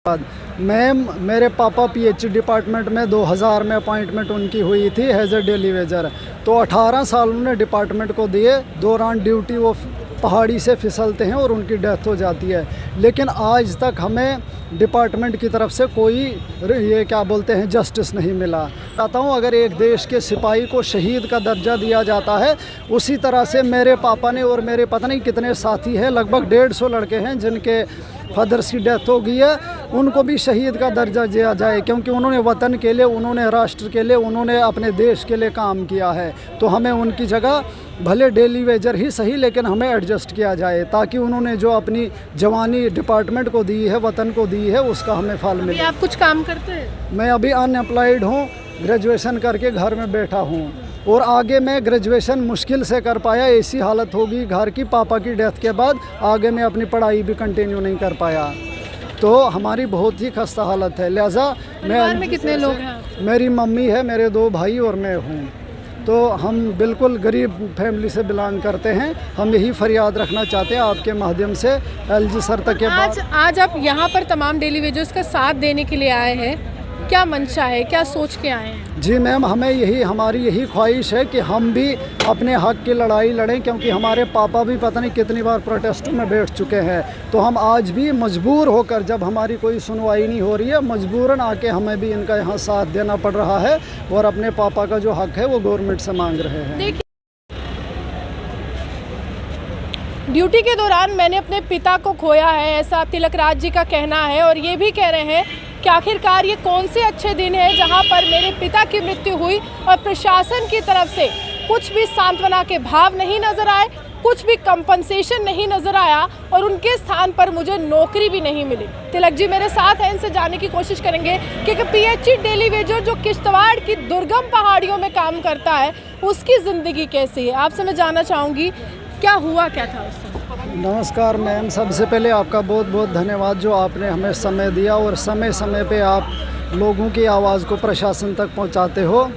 Ma'am, मेरे पापा PhD department में 2000 में अपॉइंटमेंट उनकी हुई थी एज ए डेली वेजर। तो 18 साल उन्होंने डिपार्टमेंट को दिए। दौरान ड्यूटी वो पहाड़ी से फिसलते हैं और उनकी डेथ हो जाती है। लेकिन आज तक हमें डिपार्टमेंट की तरफ से कोई ये क्या बोलते हैं जस्टिस नहीं मिला। कहता हूँ अगर एक देश के सिपाही को शहीद का दर्जा दिया जाता है, उसी तरह से मेरे पापा ने और मेरे पता नहीं कितने साथी हैं, लगभग 150 लड़के हैं जिनके फादर्स की डेथ हो गई है, उनको भी शहीद का दर्जा दिया जाए, क्योंकि उन्होंने वतन के लिए, उन्होंने राष्ट्र के लिए, उन्होंने अपने देश के लिए काम किया है। तो हमें उनकी जगह भले डेली वेजर ही सही, लेकिन हमें एडजस्ट किया जाए ताकि उन्होंने जो अपनी जवानी डिपार्टमेंट को दी है, वतन को दी है, उसका हमें फल मिले। आप कुछ काम करते हैं? मैं अभी अनएम्प्लॉयड हूँ, ग्रेजुएशन करके घर में बैठा हूँ और आगे मैं ग्रेजुएशन मुश्किल से कर पाया। ऐसी हालत होगी घर की, पापा की डेथ के बाद आगे मैं अपनी पढ़ाई भी कंटिन्यू नहीं कर पाया। तो हमारी बहुत ही खस्ता हालत है। लिहाजा परिवार में कितने लोग हैं? मेरी मम्मी है, मेरे 2 भाई और मैं हूँ। तो हम बिल्कुल गरीब फैमिली से बिलोंग करते हैं। हम यही फरियाद रखना चाहते हैं आपके माध्यम से एलजी सर तक के आज आप यहाँ पर तमाम डेली वेजर्स का साथ देने के लिए आए हैं, क्या मंशा है, क्या सोच के आए हैं? जी मैम, हमारी यही ख्वाहिश है कि हम भी अपने हक की लड़ाई लड़ें, क्योंकि हमारे पापा भी पता नहीं कितनी बार प्रोटेस्टों में बैठ चुके हैं। तो हम आज भी मजबूर होकर, जब हमारी कोई सुनवाई नहीं हो रही है, मजबूरन आके हमें भी इनका यहाँ साथ देना पड़ रहा है और अपने पापा का जो हक है वो गवर्नमेंट से मांग रहे हैं। ड्यूटी के दौरान मैंने अपने पिता को खोया है, ऐसा तिलक राज जी का कहना है, और ये भी कह रहे हैं कि आखिरकार ये कौन से अच्छे दिन है जहां पर मेरे पिता की मृत्यु हुई और प्रशासन की तरफ से कुछ भी सांत्वना के भाव नहीं नजर आए, कुछ भी कंपनसेशन नहीं नजर आया और उनके स्थान पर मुझे नौकरी भी नहीं मिली। तिलक जी मेरे साथ हैं, इनसे जानने की कोशिश करेंगे कि पीएचडी डेली वेजर जो किश्तवाड़ की दुर्गम पहाड़ियों में काम करता है, उसकी ज़िंदगी कैसी है। आपसे मैं जानना चाहूँगी क्या हुआ, क्या था उस समय? नमस्कार मैम, सबसे पहले आपका बहुत बहुत धन्यवाद जो आपने हमें समय दिया और समय समय पे आप लोगों की आवाज़ को प्रशासन तक पहुंचाते हो,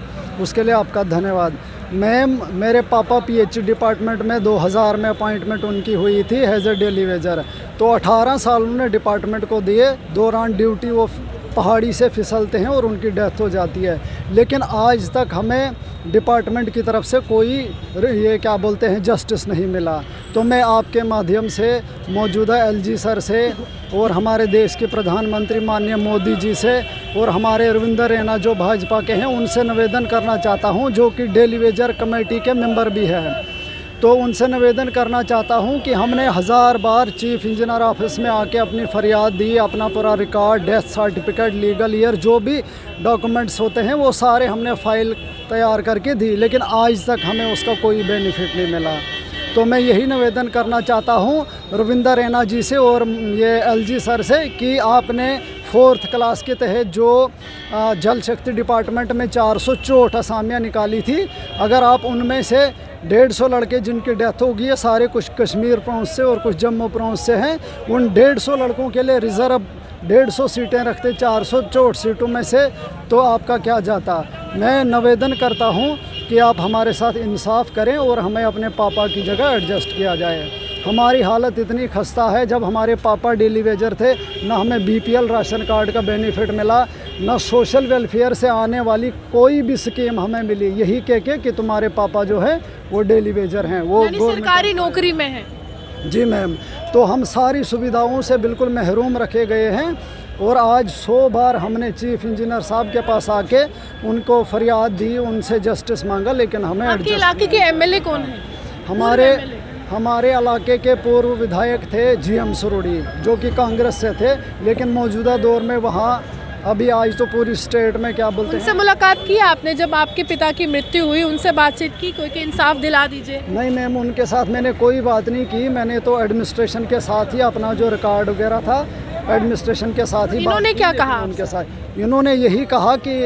उसके लिए आपका धन्यवाद। मैम, मेरे पापा पीएचडी डिपार्टमेंट में 2000 में अपॉइंटमेंट उनकी हुई थी एज ए डेली वेजर। तो 18 साल उन्होंने डिपार्टमेंट को दिए। दौरान ड्यूटी वो पहाड़ी से फिसलते हैं और उनकी डेथ हो जाती है। लेकिन आज तक हमें डिपार्टमेंट की तरफ से कोई ये क्या बोलते हैं जस्टिस नहीं मिला। तो मैं आपके माध्यम से मौजूदा एलजी सर से और हमारे देश के प्रधानमंत्री माननीय मोदी जी से और हमारे रविंदर रैना जो भाजपा के हैं, उनसे निवेदन करना चाहता हूं, जो कि डेली वेजर कमेटी के मेंबर भी हैं। तो उनसे निवेदन करना चाहता हूं कि हमने 1000 बार चीफ इंजीनियर ऑफिस में आके अपनी फरियाद दी, अपना पूरा record, death certificate, legal year, जो भी डॉक्यूमेंट्स होते हैं वो सारे हमने फाइल तैयार करके दी, लेकिन आज तक हमें उसका कोई बेनिफिट नहीं मिला। तो मैं यही निवेदन करना चाहता हूं रविंदर रैना जी से और ये एलजी सर से कि आपने 4th क्लास के तहत जो जल शक्ति डिपार्टमेंट में 464 असामियाँ निकाली थी, अगर आप उनमें से 150 लड़के जिनकी डेथ हो गई है, सारे कुछ कश्मीर प्रांत से और कुछ जम्मू प्रांत से हैं, उन 150 लड़कों के लिए रिज़र्व 150 सीटें रखते 464 सीटों में से, तो आपका क्या जाता। मैं निवेदन करता हूं कि आप हमारे साथ इंसाफ करें और हमें अपने पापा की जगह एडजस्ट किया जाए। हमारी हालत इतनी खस्ता है, जब हमारे पापा डेली वेजर थे, ना हमें बीपीएल राशन कार्ड का बेनिफिट मिला, ना सोशल वेलफेयर से आने वाली कोई भी स्कीम हमें मिली, यही कह के कि तुम्हारे पापा जो है वो डेली वेजर हैं, वो सरकारी नौकरी में है। जी मैम, तो हम सारी सुविधाओं से बिल्कुल महरूम रखे गए हैं और आज 100 बार हमने चीफ इंजीनियर साहब के पास आके उनको फरियाद दी, उनसे जस्टिस मांगा, लेकिन हमें आपके इलाके के एमएलए कौन है? हमारे इलाके के पूर्व विधायक थे जीएम सरोड़ी, जो कि कांग्रेस से थे, लेकिन मौजूदा दौर में वहाँ अभी आज तो पूरी स्टेट में क्या बोलते हैं। उनसे मुलाकात की आपने जब आपके पिता की मृत्यु हुई, उनसे बातचीत की, कोई इंसाफ दिला दीजिए? नहीं मैम, उनके साथ मैंने कोई बात नहीं की। मैंने तो एडमिनिस्ट्रेशन के साथ ही अपना जो रिकॉर्ड वगैरह था एडमिनिस्ट्रेशन के साथ ही इन्होंने क्या कहा उनके साथ? इन्होंने यही कहा कि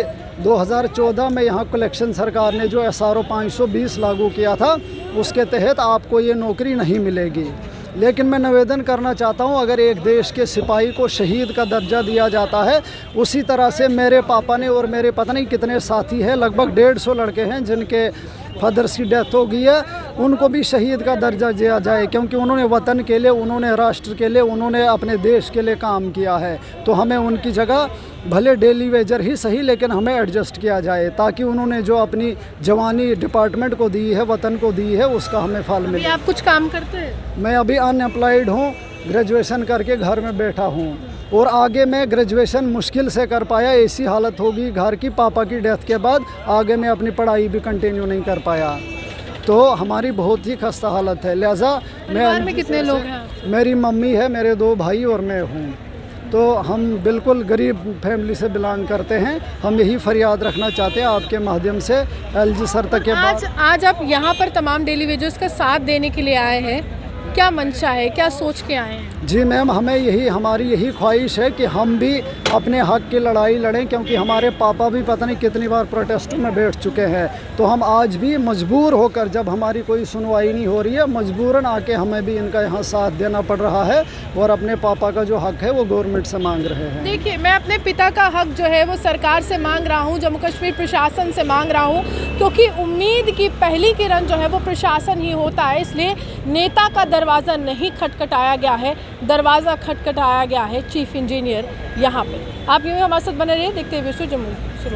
2014 में यहाँ कलेक्शन सरकार ने जो SRO 520 लागू किया था, उसके तहत आपको ये नौकरी नहीं मिलेगी। लेकिन मैं निवेदन करना चाहता हूँ, अगर एक देश के सिपाही को शहीद का दर्जा दिया जाता है, उसी तरह से मेरे पापा ने और मेरे पता नहीं कितने साथी हैं, लगभग 150 लड़के हैं जिनके फादर्स की डेथ हो गई है, उनको भी शहीद का दर्जा दिया जाए, क्योंकि उन्होंने वतन के लिए, उन्होंने राष्ट्र के लिए, उन्होंने अपने देश के लिए काम किया है। तो हमें उनकी जगह भले डेली वेजर ही सही, लेकिन हमें एडजस्ट किया जाए, ताकि उन्होंने जो अपनी जवानी डिपार्टमेंट को दी है, वतन को दी है, उसका हमें फल मिले। आप कुछ काम करते हैं? मैं अभी अनएम्प्लॉयड हूँ, ग्रेजुएशन करके घर में बैठा हूँ, और आगे मैं ग्रेजुएशन मुश्किल से कर पाया, ऐसी हालत होगी घर की, पापा की डेथ के बाद आगे मैं अपनी पढ़ाई भी कंटिन्यू नहीं कर पाया। तो हमारी बहुत ही खस्ता हालत है। लिहाजा परिवार में कितने लोग हैं? मेरी मम्मी है, मेरे 2 भाई और मैं हूँ। तो हम बिल्कुल गरीब फैमिली से बिलोंग करते हैं। हम यही फरियाद रखना चाहते हैं आपके माध्यम से एलजी सर तक के आज आप यहाँ पर तमाम डेली वेजर्स का साथ देने के लिए आए हैं, क्या मंशा है, क्या सोच के आए हैं? जी मैम, हमारी यही ख्वाहिश है कि हम भी अपने हक की लड़ाई लड़ें, क्योंकि हमारे पापा भी पता नहीं कितनी बार प्रोटेस्टों में बैठ चुके हैं। तो हम आज भी मजबूर होकर, जब हमारी कोई सुनवाई नहीं हो रही है, मजबूरन आके हमें भी इनका यहाँ साथ देना पड़ रहा है, और अपने पापा का जो हक है वो गवर्नमेंट से मांग रहे हैं। देखिए, मैं अपने पिता का हक जो है वो सरकार से मांग रहा हूँ, जम्मू कश्मीर प्रशासन से मांग रहा हूँ, क्योंकि उम्मीद की पहली किरण जो है वो प्रशासन ही होता है। इसलिए नेता का दरवाज़ा नहीं खटखटाया गया है, दरवाज़ा खटखटाया गया है चीफ इंजीनियर यहाँ पे। आप यूँ हमारे साथ बने रहिए, देखते हुए जम्मू से।